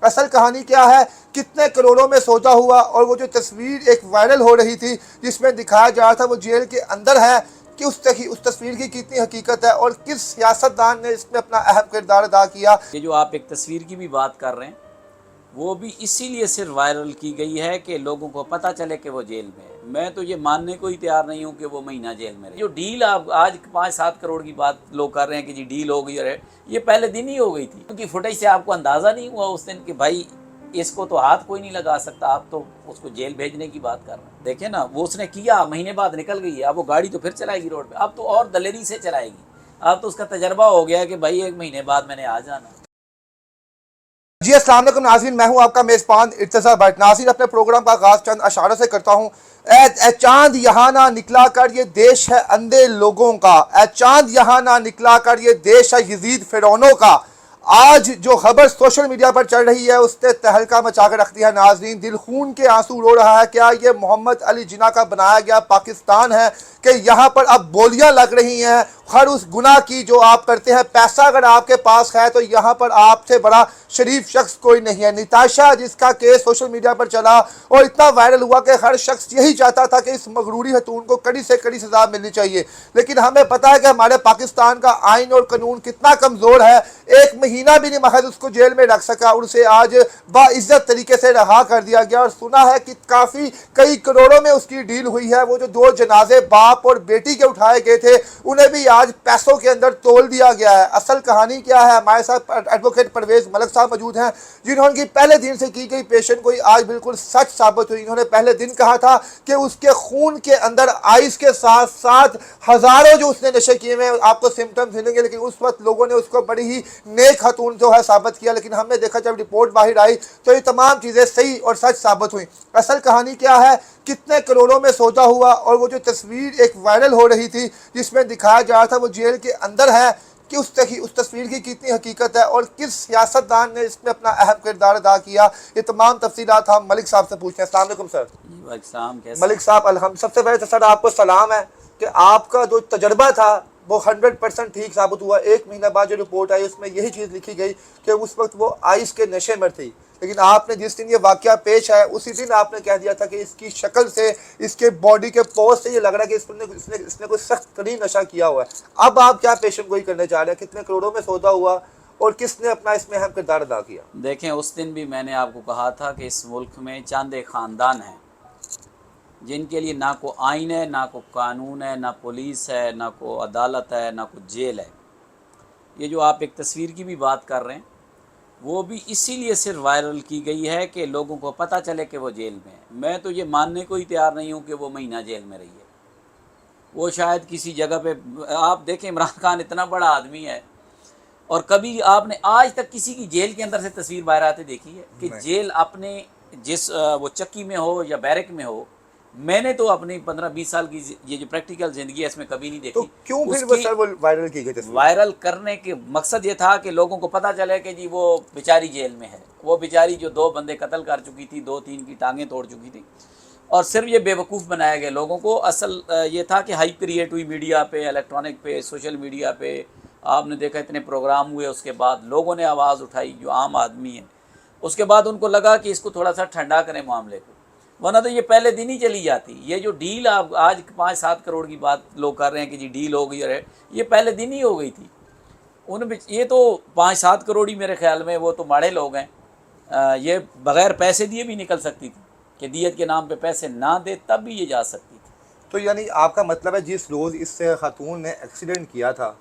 اصل کہانی کیا ہے، کتنے کروڑوں میں سودا ہوا، اور وہ جو تصویر ایک وائرل ہو رہی تھی جس میں دکھایا جا رہا تھا وہ جیل کے اندر ہے، کہ اس تصویر کی کتنی حقیقت ہے اور کس سیاستدان نے اس میں اپنا اہم کردار ادا کیا۔ یہ جو آپ ایک تصویر کی بھی بات کر رہے ہیں وہ بھی اسی لیے صرف وائرل کی گئی ہے کہ لوگوں کو پتہ چلے کہ وہ جیل میں ہے۔ میں تو یہ ماننے کو ہی تیار نہیں ہوں کہ وہ مہینہ جیل میں رہے۔ جو ڈیل آپ آج 5-7 کروڑ کی بات لوگ کر رہے ہیں کہ جی ڈیل ہو گئی ہے، یہ پہلے دن ہی ہو گئی تھی، کیونکہ فوٹیج سے آپ کو اندازہ نہیں ہوا اس دن کہ بھائی اس کو تو ہاتھ کوئی نہیں لگا سکتا، آپ تو اس کو جیل بھیجنے کی بات کر رہے ہیں۔ دیکھیں نا، وہ اس نے کیا، مہینے بعد نکل گئی ہے، اب وہ گاڑی تو پھر چلائے گی روڈ پہ، اب تو اور دلیری سے چلائے گی، اب تو اس کا تجربہ ہو گیا ہے کہ بھائی 1 مہینے بعد میں نے آ جانا۔ جی السلام علیکم ناظرین، میں ہوں آپ کا میزبان ارتضیٰ بٹ۔ ناظرین، اپنے پروگرام کا آغاز چند اشاروں سے کرتا ہوں۔ اے چاند یہاں نہ نکلا کر، یہ دیش ہے اندھے لوگوں کا۔ اے چاند یہاں نہ نکلا کر، یہ دیش ہے یزید فرعونوں کا۔ آج جو خبر سوشل میڈیا پر چل رہی ہے اس نے تہلکہ مچا کر رکھ دیا ہے ناظرین۔ دل خون کے آنسو رو رہا ہے۔ کیا یہ محمد علی جناح کا بنایا گیا پاکستان ہے کہ یہاں پر اب بولیاں لگ رہی ہیں ہر اس گناہ کی جو آپ کرتے ہیں؟ پیسہ اگر آپ کے پاس ہے تو یہاں پر آپ سے بڑا شریف شخص کوئی نہیں ہے۔ نتاشا جس کا کیس سوشل میڈیا پر چلا اور اتنا وائرل ہوا کہ ہر شخص یہی چاہتا تھا کہ اس مغروری خاتون کو کڑی سے کڑی سزا ملنی چاہیے، لیکن ہمیں پتہ ہے کہ ہمارے پاکستان کا آئین اور قانون کتنا کمزور ہے۔ 1 مہینہ بھی نہیں محض اس کو جیل میں رکھ سکا اور اسے آج باعزت طریقے سے رہا کر دیا گیا، اور سنا ہے کہ کافی کئی کروڑوں میں اس کی ڈیل ہوئی ہے۔ وہ جو 2 جنازے باپ اور بیٹی کے اٹھائے گئے تھے انہیں بھی آج پیسوں کے اندر تول دیا گیا ہے۔ اصل کہانی کیا ہے؟ ہمارے ساتھ ایڈوکیٹ پرویز ملک صاحب موجود ہیں جنہوں کی پہلے دن سے کی گئی پیشن گوئی آج بالکل سچ ثابت ہوئی۔ انہوں نے پہلے دن کہا تھا کہ اس کے خون کے اندر آئس کے ساتھ ساتھ ہزاروں جو اس نے نشے کیے میں آپ کو سمٹمز ملیں گے، لیکن اس وقت لوگوں نے اس کو بڑی ہی نیک خاتون جو ہے ثابت کیا، لیکن ہم نے دیکھا جب رپورٹ باہر آئی تو یہ تمام چیزیں صحیح اور سچ ثابت ہوئیں۔ اصل کہانی کیا ہے، کتنے کروڑوں میں سودا ہوا، اور وہ جو تصویر ایک وائرل ہو رہی تھی جس میں دکھایا جا رہا تھا وہ جیل کے اندر ہے، کہ اس تصویر کی کتنی حقیقت ہے اور کس سیاستدان نے اس میں اپنا اہم کردار ادا کیا۔ یہ تمام تفصیلات ہم ملک صاحب سے پوچھتے ہیں۔ السلام علیکم سر۔ وعلیکم السلام، کیسے ملک صاحب الحمد، سب سے پہلے تو سر آپ کو سلام ہے کہ آپ کا جو تجربہ تھا وہ 100% ٹھیک ثابت ہوا۔ 1 مہینہ بعد جو رپورٹ آئی اس میں یہی چیز لکھی گئی کہ اس وقت وہ آئس کے نشے میں تھی، لیکن آپ نے جس دن یہ واقعہ پیش ہے اسی دن آپ نے کہہ دیا تھا کہ اس کی شکل سے، اس کے باڈی کے پوز سے یہ لگ رہا ہے کہ اس نے کوئی سخت ترین نشہ کیا ہوا ہے۔ اب آپ کیا پیشن گوئی کرنے جا رہے ہیں؟ کتنے کروڑوں میں سودا ہوا اور کس نے اپنا اس میں اہم کردار ادا کیا؟ دیکھیں، اس دن بھی میں نے آپ کو کہا تھا کہ اس ملک میں چند ایک خاندان ہیں جن کے لیے نہ کو آئین ہے، نہ کو قانون ہے، نہ پولیس ہے، نہ کو عدالت ہے، نہ کو جیل ہے۔ یہ جو آپ ایک تصویر کی بھی بات کر رہے ہیں وہ بھی اسی لیے صرف وائرل کی گئی ہے کہ لوگوں کو پتہ چلے کہ وہ جیل میں ہے۔ میں تو یہ ماننے کو ہی تیار نہیں ہوں کہ وہ مہینہ جیل میں رہی ہے۔ وہ شاید کسی جگہ پہ، آپ دیکھیں عمران خان اتنا بڑا آدمی ہے، اور کبھی آپ نے آج تک کسی کی جیل کے اندر سے تصویر باہر آتے دیکھی ہے کہ جیل اپنے جس وہ چکی میں ہو یا بیرک میں ہو؟ میں نے تو اپنی 15-20 سال کی یہ جو پریکٹیکل زندگی ہے اس میں کبھی نہیں تو دیکھی۔ کیوں اس پھر وہ کی سر وہ وائرل کی گئی تصویر؟ وائرل کرنے کے مقصد یہ تھا کہ لوگوں کو پتہ چلے کہ جی وہ بیچاری جیل میں ہے، وہ بیچاری جو 2 بندے قتل کر چکی تھی، 2-3 کی ٹانگیں توڑ چکی تھی، اور صرف یہ بے وقوف بنایا گیا لوگوں کو۔ اصل یہ تھا کہ ہائی کریٹ ہوئی میڈیا پہ، الیکٹرانک پہ، سوشل میڈیا پہ، آپ نے دیکھا اتنے پروگرام ہوئے، اس کے بعد لوگوں نے آواز اٹھائی جو عام آدمی ہیں، اس کے بعد ان کو لگا کہ اس کو تھوڑا سا ٹھنڈا کریں معاملے کو، ورنہ تو یہ پہلے دن ہی چلی جاتی۔ یہ جو ڈیل آپ آج 5-7 کروڑ کی بات لوگ کر رہے ہیں کہ جی ڈیل ہو گئی ہے، یہ پہلے دن ہی ہو گئی تھی۔ یہ تو 5-7 کروڑ ہی میرے خیال میں، وہ تو ماڑے لوگ ہیں، یہ بغیر پیسے دیے بھی نکل سکتی تھی، کہ دیت کے نام پہ پیسے نہ دے تب بھی یہ جا سکتی تھی۔ تو یعنی آپ کا مطلب ہے جس روز اس خاتون نے ایکسیڈنٹ کیا تھا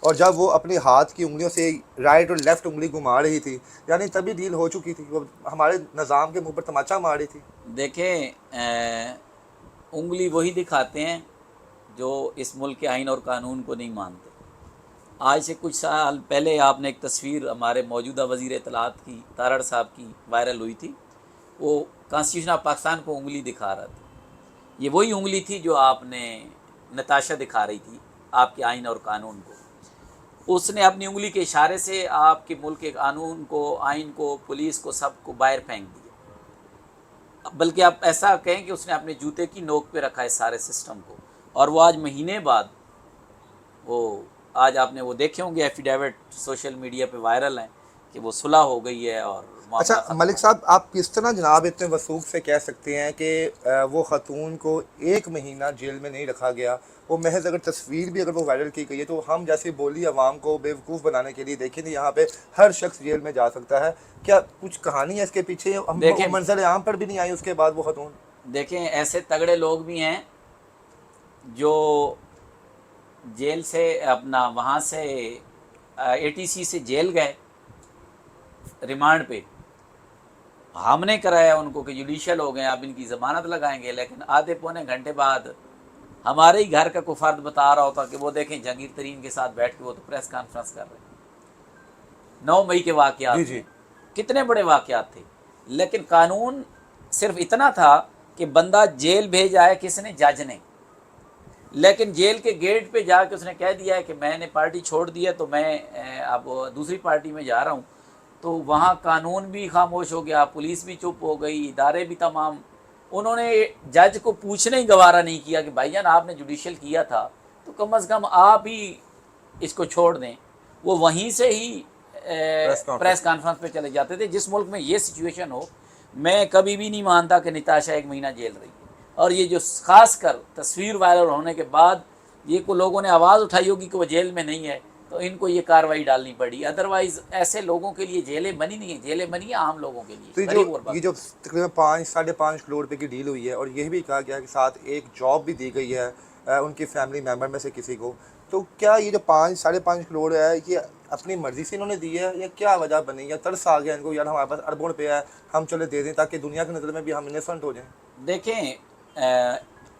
اور جب وہ اپنی ہاتھ کی انگلیوں سے رائٹ اور لیفٹ انگلی گھما رہی تھی، یعنی تبھی ڈیل ہو چکی تھی، وہ ہمارے نظام کے منہ پر تماچا مار رہی تھی؟ دیکھیں، انگلی وہی دکھاتے ہیں جو اس ملک کے آئین اور قانون کو نہیں مانتے۔ آج سے کچھ سال پہلے آپ نے ایک تصویر ہمارے موجودہ وزیر اطلاعات کی، تارڑ صاحب کی، وائرل ہوئی تھی، وہ کانسٹیٹیوشن آف پاکستان کو انگلی دکھا رہا تھا۔ یہ وہی انگلی تھی جو آپ نے نتاشا دکھا رہی تھی آپ کے آئین اور قانون کو۔ اس نے اپنی انگلی کے اشارے سے آپ کے ملک کے قانون کو، آئین کو، پولیس کو، سب کو باہر پھینک دیا، بلکہ آپ ایسا کہیں کہ اس نے اپنے جوتے کی نوک پہ رکھا ہے سارے سسٹم کو۔ اور وہ آج مہینے بعد، وہ آج آپ نے وہ دیکھے ہوں گے ایفیڈیوٹ سوشل میڈیا پہ وائرل ہیں کہ وہ صلح ہو گئی ہے اور اچھا معاملہ ختم ملک ہو۔ صاحب، آپ کس طرح جناب اتنے وثوق سے کہہ سکتے ہیں کہ وہ خاتون کو 1 مہینہ جیل میں نہیں رکھا گیا؟ وہ محض اگر تصویر بھی اگر وہ وائرل کی گئی ہے تو ہم جیسی بولی عوام کو بیوقوف بنانے کے لیے دیکھیں نہیں، یہاں پہ ہر شخص جیل میں جا سکتا ہے، کیا کچھ کہانی ہے اس کے پیچھے؟ ہم دیکھیں منظر عام پر بھی نہیں آئی اس کے بعد وہ خاتون؟ دیکھیں ایسے تگڑے لوگ بھی ہیں جو جیل سے اپنا وہاں سے اے ٹی سی سے جیل گئے ریمانڈ پہ، ہم نے کرایا ان کو کہ جوڈیشل ہو گئے اب ان کی ضمانت لگائیں گے، لیکن آدھے پونے گھنٹے بعد ہمارے ہی گھر کا کوئی فرد بتا رہا ہوتا کہ وہ دیکھیں جہانگیر ترین کے ساتھ بیٹھ کے وہ تو پریس کانفرنس کر رہے ہیں۔ 9 مئی کے جی واقعات جی ہیں، کتنے بڑے واقعات تھے، لیکن قانون صرف اتنا تھا کہ بندہ جیل بھیج آئے کس نے؟ جج نے، لیکن جیل کے گیٹ پہ جا کے اس نے کہہ دیا ہے کہ میں نے پارٹی چھوڑ دی ہے تو میں اب دوسری پارٹی میں جا رہا ہوں، تو وہاں قانون بھی خاموش ہو گیا، پولیس بھی چپ ہو گئی، ادارے بھی تمام۔ انہوں نے جج کو پوچھنے ہی گوارا نہیں کیا کہ بھائی جان آپ نے جوڈیشل کیا تھا تو کم از کم آپ ہی اس کو چھوڑ دیں، وہ وہیں سے ہی پریس کانفرنس۔ پریس کانفرنس پہ چلے جاتے تھے۔ جس ملک میں یہ سچویشن ہو، میں کبھی بھی نہیں مانتا کہ نتاشا 1 مہینہ جیل رہی ہے، اور یہ جو خاص کر تصویر وائرل ہونے کے بعد یہ کو لوگوں نے آواز اٹھائی ہوگی کہ وہ جیل میں نہیں ہے تو ان کو یہ کارروائی ڈالنی پڑی، ادروائز ایسے لوگوں کے لیے جیلیں بنی نہیں ہیں، جیلیں بنی ہیں عام لوگوں کے لیے، تو غریب اور یہ جو تقریباً 5.5 کروڑ روپے کی ڈیل ہوئی ہے، اور یہ بھی کہا گیا ہے کہ ساتھ ایک جاب بھی دی گئی ہے ان کی فیملی ممبر میں سے کسی کو، تو کیا یہ جو 5.5 کروڑ ہے یہ اپنی مرضی سے انہوں نے دی ہے یا کیا وجہ بنی، یا ترس آ گیا ان کو یار ہمارے پاس اربوں روپے ہے ہم چلے دے دیں تاکہ دنیا کی نظر میں بھی ہم انسنٹ ہو جائیں؟ دیکھیں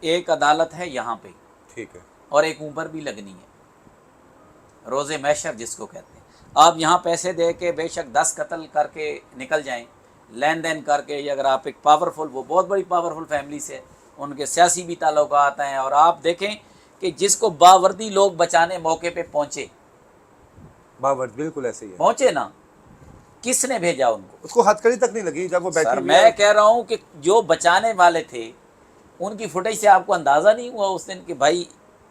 ایک عدالت ہے یہاں پہ ٹھیک ہے، اور ایک اوپر بھی لگنی ہے، روز محشر جس کو کہتے ہیں۔ آپ یہاں پیسے دے کے بے شک 10 قتل کر کے نکل جائیں، لین دین کر کے، یا اگر آپ ایک پاورفل، وہ بہت بڑی پاورفل فیملی سے ان کے سیاسی بھی تعلقات ہیں، اور آپ دیکھیں کہ جس کو باوردی لوگ بچانے موقع پہ پہنچے، باورد بالکل ایسے ہی ہے، پہنچے نا، کس نے بھیجا ان کو؟ اس کو ہتھ کڑی تک نہیں لگی جب وہ بیٹھی سر ہوئی میں ہے۔ کہہ رہا ہوں کہ جو بچانے والے تھے ان کی فوٹیج سے آپ کو اندازہ نہیں ہوا اس دن کہ بھائی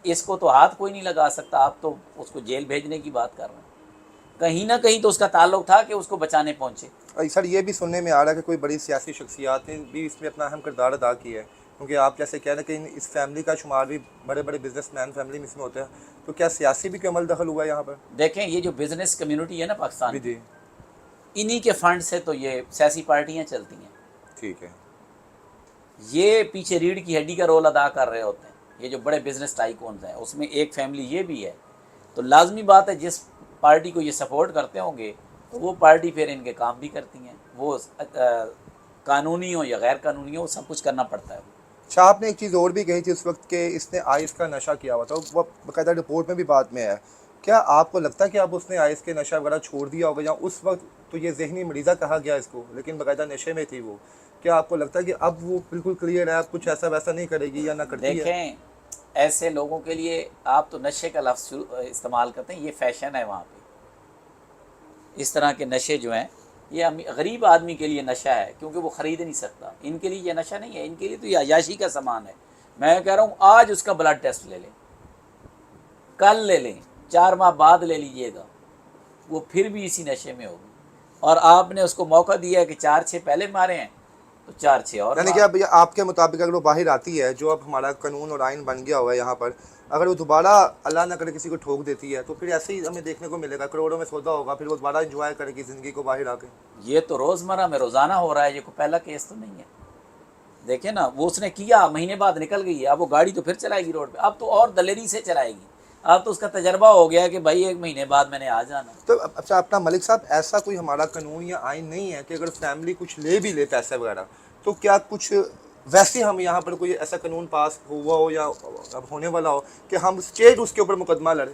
اس کو تو ہاتھ کوئی نہیں لگا سکتا، آپ تو اس کو جیل بھیجنے کی بات کر رہے ہیں، کہیں نہ کہیں تو اس کا تعلق تھا کہ اس کو بچانے پہنچے۔ سر یہ بھی سننے میں آ رہا ہے کہ کوئی بڑی سیاسی شخصیات نے بھی اس میں اپنا اہم کردار ادا کیا ہے، کیونکہ آپ جیسے کہہ رہے ہیں کہ اس فیملی کا شمار بھی بڑے بڑے بزنس مین فیملی میں اس میں ہوتا ہے، تو کیا سیاسی بھی کوئی عمل دخل ہوا ہے یہاں پر؟ دیکھیں یہ جو بزنس کمیونٹی ہے نا پاکستان جی کی، جی انہی کے فنڈ سے تو یہ سیاسی پارٹیاں چلتی ہیں، ٹھیک ہے، یہ پیچھے ریڑھ کی ہڈی کا رول ادا کر رہے ہوتے ہیں یہ جو بڑے بزنس ٹائکونز ہیں، اس میں ایک فیملی یہ بھی ہے، تو لازمی بات ہے جس پارٹی کو یہ سپورٹ کرتے ہوں گے تو وہ پارٹی پھر ان کے کام بھی کرتی ہیں، وہ قانونی ہو یا غیر قانونی ہو سب کچھ کرنا پڑتا ہے۔ اچھا آپ نے ایک چیز اور بھی کہی تھی اس وقت کہ اس نے آئس کا نشہ کیا ہوا تھا، وہ باقاعدہ رپورٹ میں بھی بات میں ہے، کیا آپ کو لگتا ہے کہ اب اس نے آئس کے نشہ وغیرہ چھوڑ دیا ہوگا، یا اس وقت تو یہ ذہنی مریضہ کہا گیا اس کو لیکن باقاعدہ نشے میں تھی وہ، کیا آپ کو لگتا ہے کہ اب وہ بالکل کلیئر ہے، اب کچھ ایسا ویسا نہیں کرے گی یا نہ کرتی ہے؟ دیکھیں ایسے لوگوں کے لیے آپ تو نشے کا لفظ استعمال کرتے ہیں، یہ فیشن ہے وہاں پہ، اس طرح کے نشے جو ہیں یہ غریب آدمی کے لیے نشہ ہے کیونکہ وہ خرید نہیں سکتا، ان کے لیے یہ نشہ نہیں ہے، ان کے لیے تو یہ عیاشی کا سامان ہے۔ میں کہہ رہا ہوں آج اس کا بلڈ ٹیسٹ لے لیں، کل لے لیں، 4 ماہ بعد لے لیجئے گا، وہ پھر بھی اسی نشے میں ہوگی، اور آپ نے اس کو موقع دیا ہے کہ 4-6 پہلے مارے ہیں تو 4-6 اور یعنی کہ مار۔ اب آپ کے مطابق اگر وہ باہر آتی ہے، جو اب ہمارا قانون اور آئین بن گیا ہوا ہے یہاں پر، اگر وہ دوبارہ اللہ نہ کرے کسی کو ٹھوک دیتی ہے تو پھر ایسے ہی ہمیں دیکھنے کو ملے گا، کروڑوں میں سودا ہوگا، پھر وہ دوبارہ انجوائے کرے گی زندگی کو باہر آ کے۔ یہ تو روزمرہ میں روزانہ ہو رہا ہے، یہ کوئی پہلا کیس تو نہیں ہے۔ دیکھیں نا وہ اس نے کیا، مہینے بعد نکل گئی ہے، اب وہ گاڑی تو پھر چلائے گی روڈ پہ، اب تو اور دلیری سے چلائے گی، اب تو اس کا تجربہ ہو گیا کہ بھائی 1 مہینے بعد میں نے آ جانا۔ تو اچھا اپنا ملک صاحب، ایسا کوئی ہمارا قانون یا آئین نہیں ہے کہ اگر فیملی کچھ لے بھی لے پیسے وغیرہ تو کیا کچھ ویسے ہم یہاں پر کوئی ایسا قانون پاس ہوا ہو یا اب ہونے والا ہو کہ ہم اسٹیٹ اس کے اوپر مقدمہ لڑے؟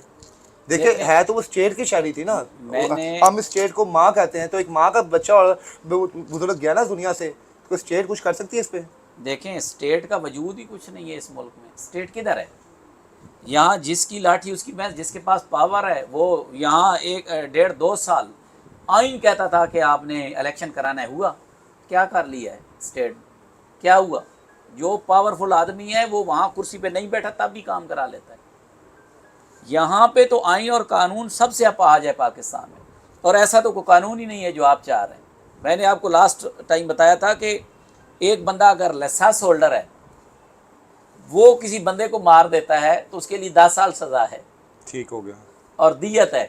دیکھیں ہے تو وہ اسٹیٹ کی شہری تھی نا، میں نے ہم اسٹیٹ کو ماں کہتے ہیں، تو ایک ماں کا بچہ اور بزرگ گیا نا دنیا سے، تو اسٹیٹ کچھ کر سکتی ہے اس پہ؟ دیکھیں اسٹیٹ کا وجود ہی کچھ نہیں ہے اس ملک میں، اسٹیٹ کدھر ہے؟ یہاں جس کی لاٹھی اس کی بھینس، جس کے پاس پاور ہے وہ یہاں 1.5-2 سال آئین کہتا تھا کہ آپ نے الیکشن کرانا ہے، ہوا کیا کر لیا ہے اسٹیٹ، کیا ہوا؟ جو پاورفل آدمی ہے وہ وہاں کرسی پہ نہیں بیٹھا تب بھی کام کرا لیتا ہے۔ یہاں پہ تو آئین اور قانون سب سے اپاہج ہے پاکستان میں، اور ایسا تو کوئی قانون ہی نہیں ہے جو آپ چاہ رہے ہیں۔ میں نے آپ کو لاسٹ ٹائم بتایا تھا کہ ایک بندہ اگر لائسنس ہولڈر ہے وہ کسی بندے کو مار دیتا ہے تو اس کے لیے 10 سال سزا ہے ٹھیک ہو گیا. اور دیت ہے،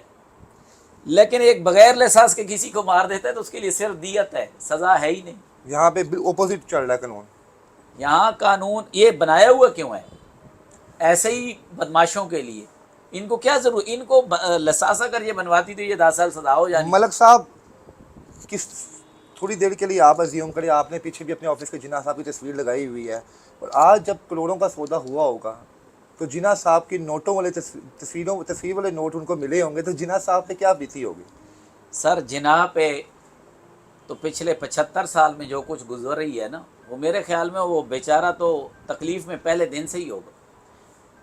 لیکن ایک بغیر لائسنس کے کسی کو مار دیتا ہے تو اس کے لیے صرف دیت ہے، سزا ہے ہی نہیں. یہاں پہ اپوزٹ چل رہا ہے قانون. یہاں قانون یہ بنایا ہوا کیوں ہے؟ ایسے ہی بدماشوں کے لیے. ان کو کیا ضرور، ان کو لائسنس اگر یہ بنواتی تو یہ 10 سال سزا ہو جانی. ملک صاحب کس تھوڑی دیر کے لیے آپ ازیوم کریں، آپ نے پیچھے بھی اپنے آفس کے جناح صاحب کی تصویر لگائی ہوئی ہے، اور آج جب کروڑوں کا سودا ہوا ہوگا تو جناح صاحب کی نوٹوں والے تصویر والے نوٹ ان کو ملے ہوں گے تو جناح صاحب پہ کیا بیتی ہوگی؟ سر جناح پہ تو پچھلے 75 سال میں جو کچھ گزر رہی ہے نا، وہ میرے خیال میں وہ بیچارہ تو تکلیف میں پہلے دن سے ہی ہوگا.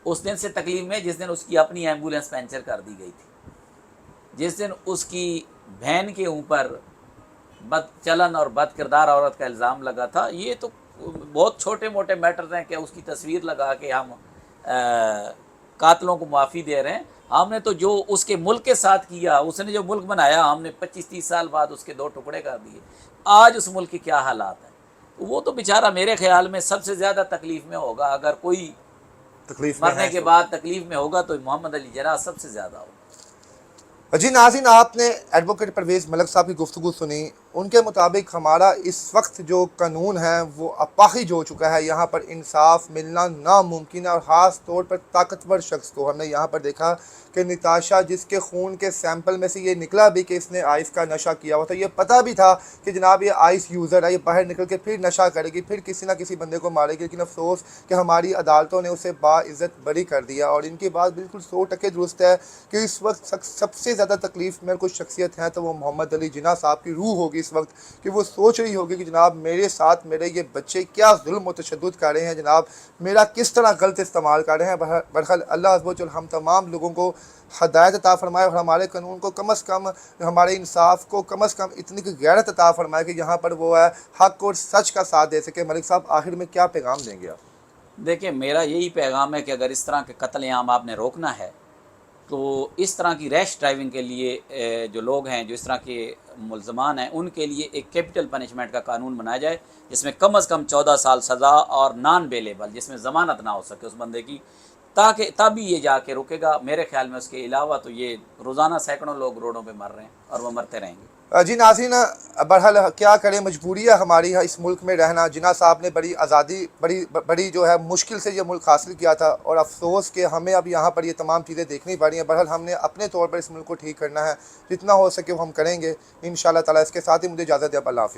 اس دن سے تکلیف میں جس دن اس کی اپنی ایمبولینس پنچر کر دی گئی تھی، جس دن اس کی بہن کے اوپر بد چلن اور بد کردار عورت کا الزام لگا تھا. یہ تو بہت چھوٹے موٹے میٹرز ہیں کہ اس کی تصویر لگا کے ہم قاتلوں کو معافی دے رہے ہیں. ہم نے تو جو اس کے ملک کے ساتھ کیا، اس نے جو ملک بنایا، ہم نے 25-30 سال بعد اس کے 2 ٹکڑے کر دیے. آج اس ملک کے کیا حالات ہیں، وہ تو بیچارہ میرے خیال میں سب سے زیادہ تکلیف میں ہوگا. اگر کوئی تکلیف میں مرنے ہے کے بعد تکلیف میں ہوگا تو محمد علی جناح سب سے زیادہ ہوگا. جی ناظرین، آپ نے ایڈوکیٹ پرویز ملک صاحب کی گفتگو سنی. ان کے مطابق ہمارا اس وقت جو قانون ہے وہ اپاہج ہو چکا ہے. یہاں پر انصاف ملنا ناممکن ہے، اور خاص طور پر طاقتور شخص کو. ہم نے یہاں پر دیکھا کہ نتاشا، جس کے خون کے سیمپل میں سے یہ نکلا بھی کہ اس نے آئس کا نشہ کیا ہوا تھا، یہ پتہ بھی تھا کہ جناب یہ آئس یوزر ہے، یہ باہر نکل کے پھر نشہ کرے گی، پھر کسی نہ کسی بندے کو مارے گی. لیکن افسوس کہ ہماری عدالتوں نے اسے باعزت بری کر دیا. اور ان کی بات بالکل 100% درست ہے کہ اس وقت سب سے زیادہ تکلیف میں کچھ شخصیت ہیں تو وہ محمد علی جناح صاحب کی روح ہوگی اس وقت، کہ وہ سوچ رہی ہوگی کہ جناب میرے ساتھ میرے یہ بچے کیا ظلم و تشدد کر رہے ہیں، جناب میرا کس طرح غلط استعمال کر رہے ہیں. بہرحال اللہ عز و جل ہم تمام لوگوں کو ہدایت عطا فرمائے، اور ہمارے قانون کو کم از کم، ہمارے انصاف کو کم از کم اتنی غیرت عطا فرمائے کہ یہاں پر وہ ہے حق اور سچ کا ساتھ دے سکے. ملک صاحب آخر میں کیا پیغام دیں گے آپ؟ دیکھیں، میرا یہی پیغام ہے کہ اگر اس طرح کے قتل عام آپ نے روکنا ہے تو اس طرح کی ریش ڈرائیونگ کے لیے جو لوگ ہیں، جو اس طرح کے ملزمان ہیں، ان کے لیے ایک کیپٹل پنشمنٹ کا قانون بنایا جائے جس میں کم از کم 14 سال سزا اور نان بیلیبل، جس میں ضمانت نہ ہو سکے اس بندے کی، تاکہ تبھی یہ جا کے رکے گا. میرے خیال میں اس کے علاوہ تو یہ روزانہ سینکڑوں لوگ روڈوں پہ مر رہے ہیں اور وہ مرتے رہیں گے. جی ناظرین، بہرحال کیا کریں، مجبوری ہے ہماری اس ملک میں رہنا. جناح صاحب نے بڑی آزادی، بڑی جو ہے مشکل سے یہ ملک حاصل کیا تھا، اور افسوس کہ ہمیں اب یہاں پر یہ تمام چیزیں دیکھنی پڑ رہی ہیں. بہرحال ہم نے اپنے طور پر اس ملک کو ٹھیک کرنا ہے، جتنا ہو سکے وہ ہم کریں گے انشاءاللہ تعالیٰ. اس کے ساتھ ہی مجھے اجازت دیں. اللہ حافظ.